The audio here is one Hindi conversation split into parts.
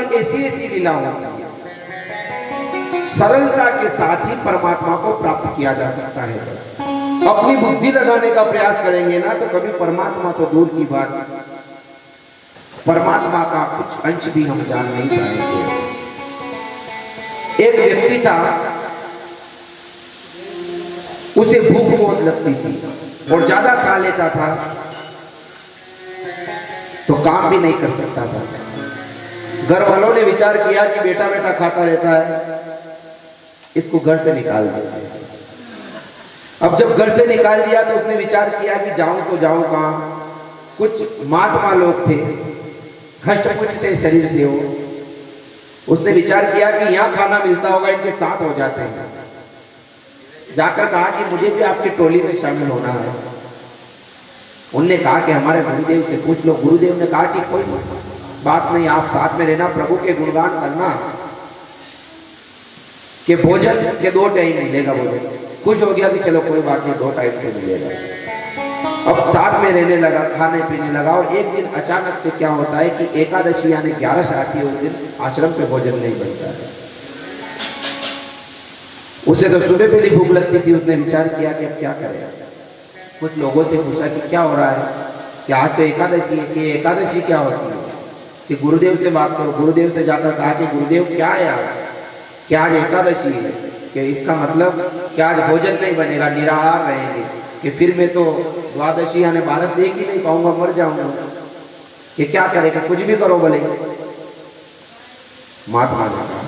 की ऐसी ऐसी लीला होती है। सरलता के साथ ही परमात्मा को प्राप्त किया जा सकता है। अपनी बुद्धि लगाने का प्रयास करेंगे ना तो कभी परमात्मा तो दूर की बात, परमात्मा का कुछ अंश भी हम जान नहीं पाएंगे। एक व्यक्ति था, उसे भूख बहुत लगती थी और ज्यादा खा लेता था तो काम भी नहीं कर सकता था। घर वालों ने विचार किया कि बेटा बेटा खाता रहता है, इसको घर से निकाल दिया। अब जब घर से निकाल दिया तो उसने विचार किया कि जाऊं तो जाऊं कहां। कुछ महात्मा लोग थे, हष्टपुष्ट थे शरीर से वो, उसने विचार किया कि यहां खाना मिलता होगा, इनके साथ हो जाते हैं। जाकर कहा कि मुझे भी आपकी टोली में शामिल होना है। उनने कहा कि हमारे गुरुदेव से पूछ लो। गुरुदेव ने कहा कि कोई बात नहीं, आप साथ में रहना, प्रभु के गुणगान करना, कि भोजन के 2 टाइम मिलेगा भोजन। खुश हो गया कि चलो कोई बात नहीं, 2 टाइम से मिलेगा। अब साथ में रहने लगा, खाने पीने लगा। और एक दिन अचानक से क्या होता है कि एकादशी यानी 11 आती है, उस दिन आश्रम पे भोजन नहीं बनता है। उसे तो सुबह पहले भूख लगती थी। उसने विचार किया कि अब क्या करेगा। कुछ लोगों से पूछा कि क्या हो रहा है, कि आज तो एकादशी है। कि एकादशी क्या होती है, कि गुरुदेव से बात करो। गुरुदेव से जाकर कहा कि गुरुदेव क्या है आज, क्या आज एकादशी है, कि इसका मतलब क्या आज भोजन नहीं बनेगा, निराहार रहेंगे, कि फिर मैं तो द्वादशी यानी 12 देख ही नहीं पाऊंगा, मर जाऊंगा, कि क्या करेगा, कुछ भी करो बोले। महात्मा ने कहा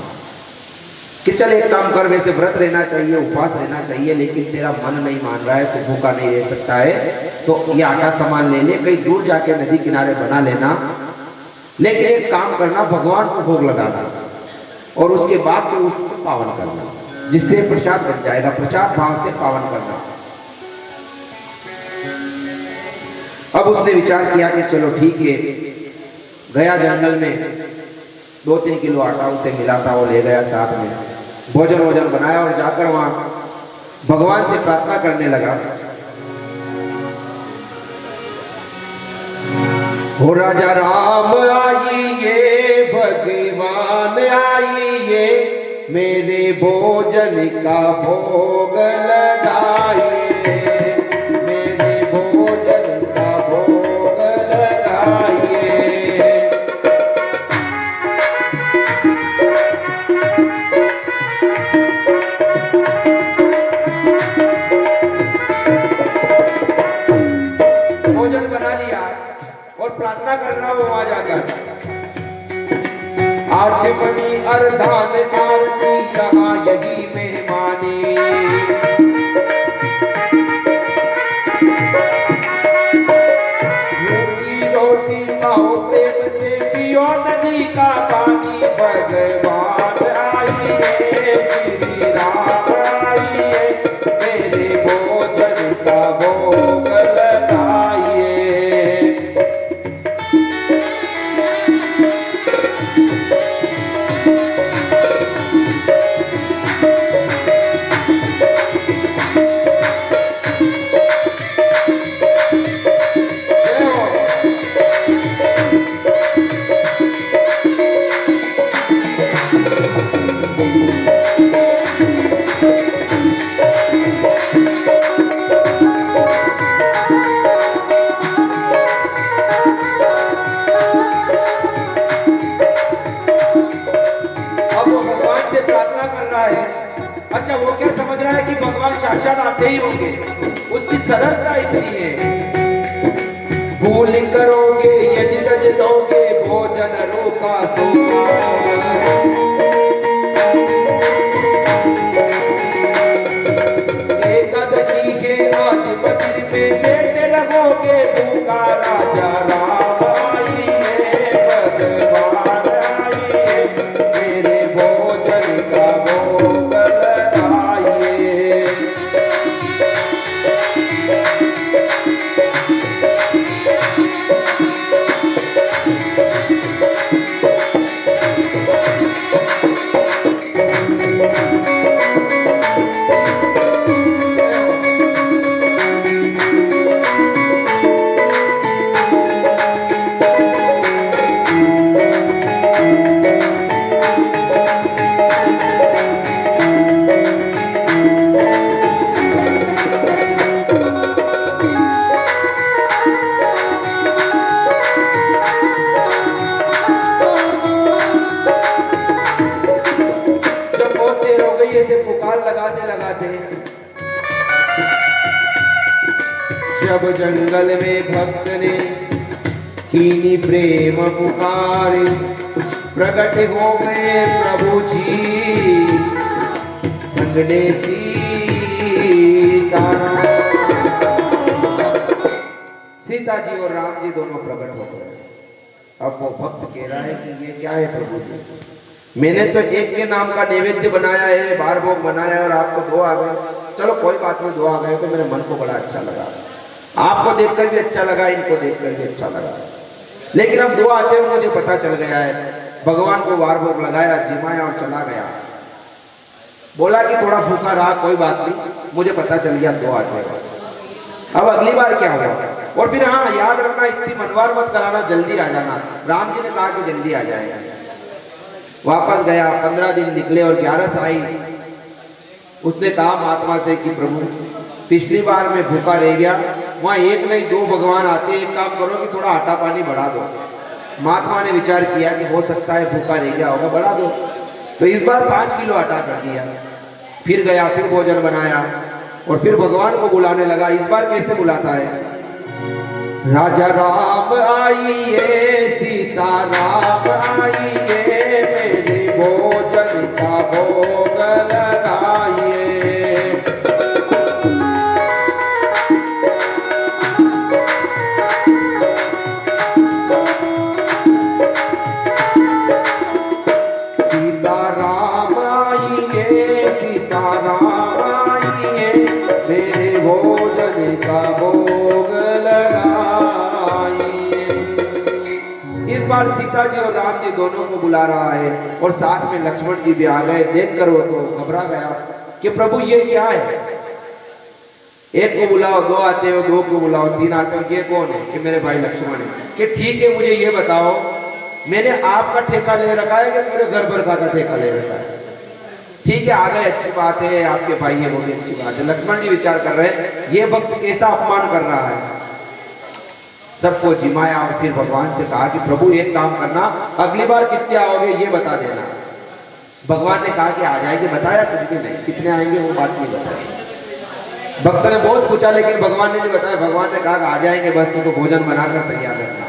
कि चल एक काम कर, वैसे व्रत रहना चाहिए, उपवास रहना चाहिए, लेकिन तेरा मन नहीं मान रहा है, तो भूखा नहीं रह सकता है, तो ये आटा सामान ले ले, कहीं दूर जाके नदी किनारे बना लेना, लेकिन एक काम करना, भगवान को भोग लगाना और उसके बाद तो उसको पावन करना, जिससे प्रसाद बन जाएगा। प्रसाद भाव से पावन करना। अब उसने विचार किया कि चलो ठीक है। गया जंगल में, 2-3 किलो आटा उसे मिला था, वो ले गया साथ में, भोजन वोजन बनाया और जाकर वहां भगवान से प्रार्थना करने लगा। हो राजा राम आइए, भगवान आइए, मेरे भोजन का भोग लगाइए, मेरे भोजन का भोग लगाइए। भोजन बना लिया और प्रार्थना करना वो आ जाकर, आज बनी अर्धान आरती यहाँ यही मेहमानी, रोटी रोटी खाओ प्रेम से, पियो नदी का पानी, भगवान आइए, श्री राम आइए, मेरे भोजन का भोग लगाइए। अच्छा, वो क्या समझ रहा है कि भगवान साक्षात आते ही होंगे, उसकी सरलता इतनी है। भूल करोगे यदि रज लोगे, भोजन रोका तो एकादशी के आज मंदिर में बैठे रहोगे, भूखा राजा राम आइए, भगवान आइए, मेरे भोजन का भोग लगाइए। थे। जब जंगल में भक्त ने कीनी प्रेम पुकारे, प्रकट हो गए प्रभु जी संगने सीता जी और राम जी दोनों प्रकट हो गए। अब वो भक्त कह रहा है कि ये क्या है प्रभु जी, मैंने तो एक के नाम का नैवेद्य बनाया है, बार भोग बनाया और आपको दो आ गए। चलो कोई बात नहीं, दो आ गए तो मेरे मन को बड़ा अच्छा लगा, आपको देखकर भी अच्छा लगा, इनको देखकर भी अच्छा लगा। लेकिन अब दो आते हुए मुझे पता चल गया है, भगवान को बार भोग लगाया, जिमाया और चला गया। बोला कि थोड़ा भूखा रहा, कोई बात नहीं, मुझे पता चल गया दो आते हुए। अब अगली बार क्या हुआ? और फिर हाँ याद रखना, इतनी मनवार मत कराना, जल्दी आ जाना। राम जी ने कहा कि जल्दी आ जाएगा। वापस गया, 15 दिन निकले और 11 आई। उसने कहा महात्मा से कि प्रभु पिछली बार मैं भूखा रह गया, वहां एक नहीं दो भगवान आते, एक काम करो कि थोड़ा आटा पानी बढ़ा दो। महात्मा ने विचार किया कि हो सकता है भूखा रह गया होगा, बढ़ा दो। तो इस बार 5 किलो आटा कर दिया। फिर गया, फिर भोजन बनाया और फिर भगवान को बुलाने लगा। इस बार कैसे बुलाता है? राजा राम आइए, सीता राम आइए, मेरे भोजन का भोग लगाइए। सीता राम आइए, सीता राम आइए, मेरे भोजन का भोग इस बार सीता जी और राम जी दोनों को बुला रहा है और साथ में लक्ष्मण जी भी आ गए। देखकर वो तो घबरा गया कि प्रभु ये क्या है, एक को बुलाओ दो आते हो, दो को बुलाओ तीन आते हो, ये कौन है? कि मेरे भाई लक्ष्मण है। कि ठीक है, मुझे ये बताओ, मैंने आपका ठेका ले रखा है कि पूरे घर भर का ठेका ले रखा है? ठीक है, आ गए, अच्छी बात है, आपके भाई है वो भी अच्छी बात है। लक्ष्मण जी विचार कर रहे हैं ये भक्त कैसा अपमान कर रहा है। सबको जिमाया और फिर भगवान से कहा कि प्रभु एक काम करना, अगली बार कितने आओगे ये बता देना। भगवान ने कहा कि आ जाएंगे, बताया कुछ भी नहीं, कितने आएंगे वो बात नहीं बताई। भक्त ने बहुत पूछा लेकिन भगवान ने नहीं बताया। भगवान ने कहा आ जाएंगे, बस तुमको भोजन बनाकर तैयार रखना।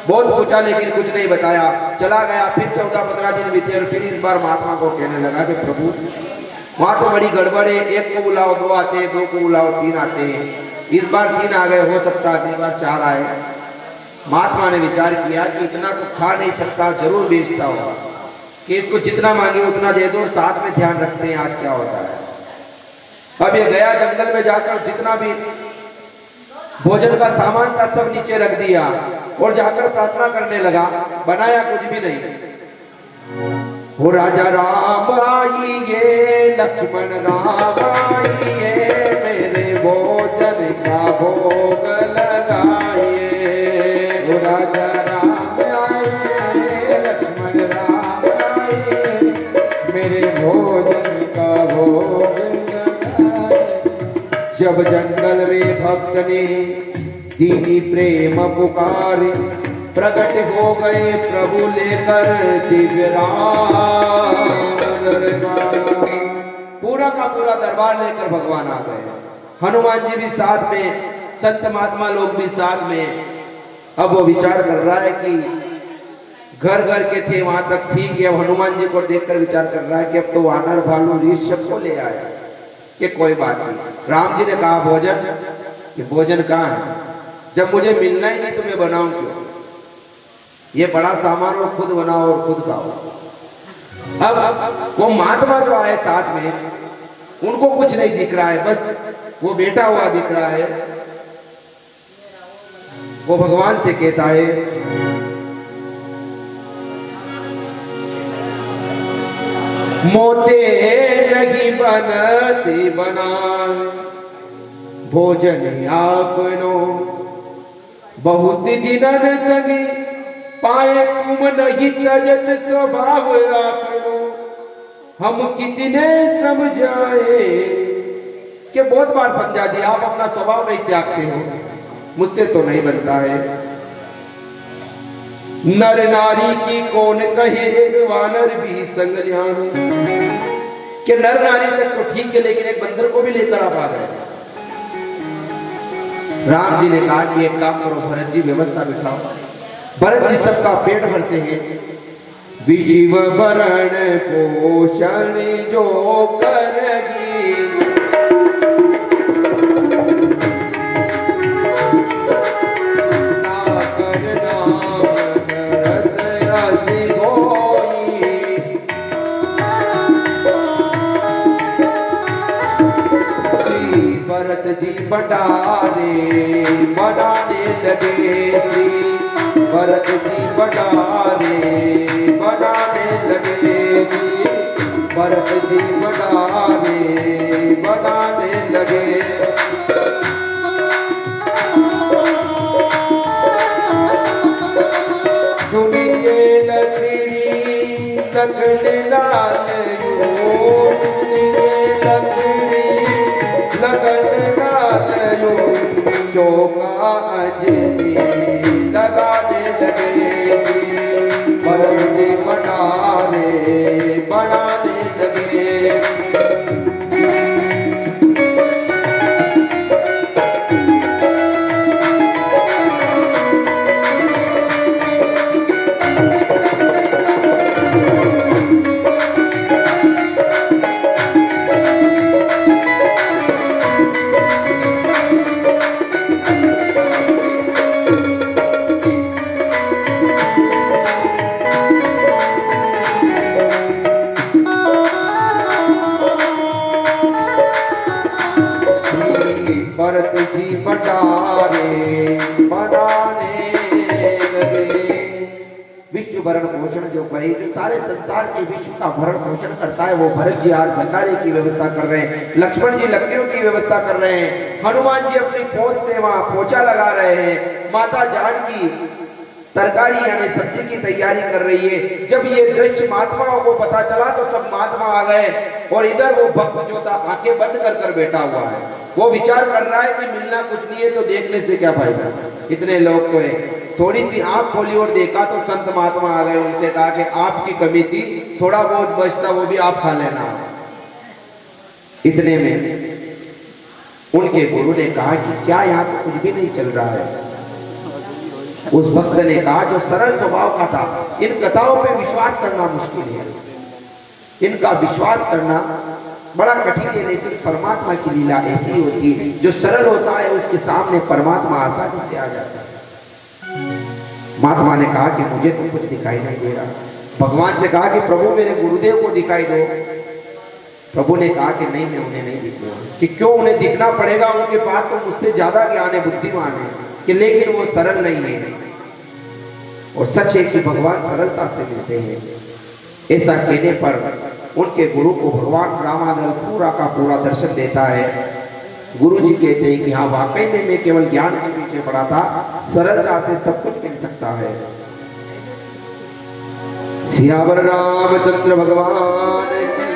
बहुत पूछा लेकिन कुछ नहीं बताया, चला गया। फिर 14-15 दिन बीते और फिर इस बार महात्मा को कहने लगा कि प्रभु वहां तो बड़ी गड़बड़ है, एक को बुलाओ दो आते हैं, दो को बुलाओ तीन आते हैं, इस बार 3 आ गए, हो सकता है अगली बार 4 आए। महात्मा ने विचार किया कि इतना तो खा नहीं सकता, जरूर बेचता होगा, कि इसको जितना मांगे उतना दे दो, साथ में ध्यान रखते हैं आज क्या होता है। अब ये गया जंगल में जाकर जितना भी भोजन का सामान था सब नीचे रख दिया और जाकर प्रार्थना करने लगा। बनाया कुछ भी नहीं। वो राजा राम आइए, लक्ष्मण राम आइए, मेरे भोजन का भोग लगाइए। वो राजा राम आइए, लक्ष्मण राम आइए, मेरे भोजन का भोग लगाइए। जब जंगल में भक्त ने दीनी प्रेम पुकारे, प्रकट हो गए प्रभु लेकर दिव्य राम। पूरा का पूरा दरबार लेकर भगवान आ गए। हनुमान जी भी साथ में, संत महात्मा लोग भी साथ में। अब वो विचार कर रहा है कि घर घर के थे वहां तक ठीक है। अब हनुमान जी को देखकर विचार कर रहा है कि अब तो वानर भालू रीछ सबको ले आया, कि कोई बात नहीं। राम जी ने कहा भोजन, कि भोजन कहाँ है? जब मुझे मिलना ही नहीं तो मैं बनाऊं क्यों? ये बड़ा सामान और खुद बनाओ और खुद खाओ। अब वो महात्मा जो आए साथ में, उनको कुछ नहीं दिख रहा है, बस वो बैठा हुआ दिख रहा है। वो भगवान से कहता है मोते नहीं बनती बनाए, भोजन आपनो बहुत दिनन सगी, पाए तुम नहीं तजत स्वभाव आपनो, हम कितने समझाए। कि बहुत बार समझा दिया, आप अपना स्वभाव नहीं त्यागते हो, मुझसे तो नहीं बनता है। नर नारी की कौन कहे, वानर भी संग जाने, कि नर नारी तक तो ठीक है, लेकिन एक बंदर को भी लेकर आप आ गए। राम जी ने कहा कि एक काम करो भरत जी, व्यवस्था बिठाओ। भरत जी सबका पेट भरते हैं। विजीव भरण पोषण जो करगी, ना करना भरत असी होई। भरत जी बटारे बनाने लगे श्री, भरत जी बटारे बनाने लगे श्री, भरत जी बटारे बनाने लगे। सुनिए लकड़ी लकड़ लाल यो, सुनिए लकड़ी लगन लालयो, चौका अजनी लगाने लगे। भरत जी बनाने बनाने लगे। भरत जी बटारे बनाने लगे। विश्व भरण पोषण जो करे, जो सारे संसार के विश्व का भरण पोषण करता है, वो भरत जी आज भंडारे की व्यवस्था कर रहे हैं। लक्ष्मण जी लकड़ियों की व्यवस्था कर रहे हैं। हनुमान जी अपनी पहुंच से वहां पोछा लगा रहे हैं। माता जानकी तरकारी यानी सब्जी की तैयारी कर रही है। जब ये दृश्य महात्माओं को पता चला तो सब महात्मा आ गए, और इधर वो भक्त जो था आंखें बंद कर कर बैठा हुआ है। वो विचार कर रहा है कि मिलना कुछ नहीं है तो देखने से क्या फायदा, इतने लोग तो है। थोड़ी सी आंख खोली और देखा तो संत महात्मा आ गए। उनसे कहा कि आपकी कमी थी, थोड़ा बहुत बचता वो भी आप खा लेना। इतने में उनके गुरु ने कहा कि क्या यहाँ तो कुछ भी नहीं चल रहा है। उस भक्त ने कहा जो सरल स्वभाव का था, इन कथाओं पे विश्वास करना मुश्किल है, इनका विश्वास करना बड़ा कठिन है, लेकिन परमात्मा की लीला ऐसी होती है, जो सरल होता है उसके सामने परमात्मा आसानी से आ जाता है। महात्मा ने कहा कि मुझे तो कुछ दिखाई नहीं दे रहा। भगवान से कहा कि प्रभु मेरे गुरुदेव को दिखाई दो। प्रभु ने कहा कि नहीं, मैं उन्हें नहीं दिखूंगा। कि क्यों उन्हें दिखना पड़ेगा, उनके पास तो मुझसे ज्यादा ज्ञान है, बुद्धिमान है, कि लेकिन वो सरल नहीं है। और सच है कि भगवान सरलता से मिलते हैं। ऐसा कहने पर उनके गुरु को भगवान रामादल पूरा का पूरा दर्शन देता है। गुरु जी कहते हैं कि हाँ वाकई में मैं केवल ज्ञान के पीछे पड़ा था, सरलता से सब कुछ मिल सकता है। सियावर रामचंद्र भगवान की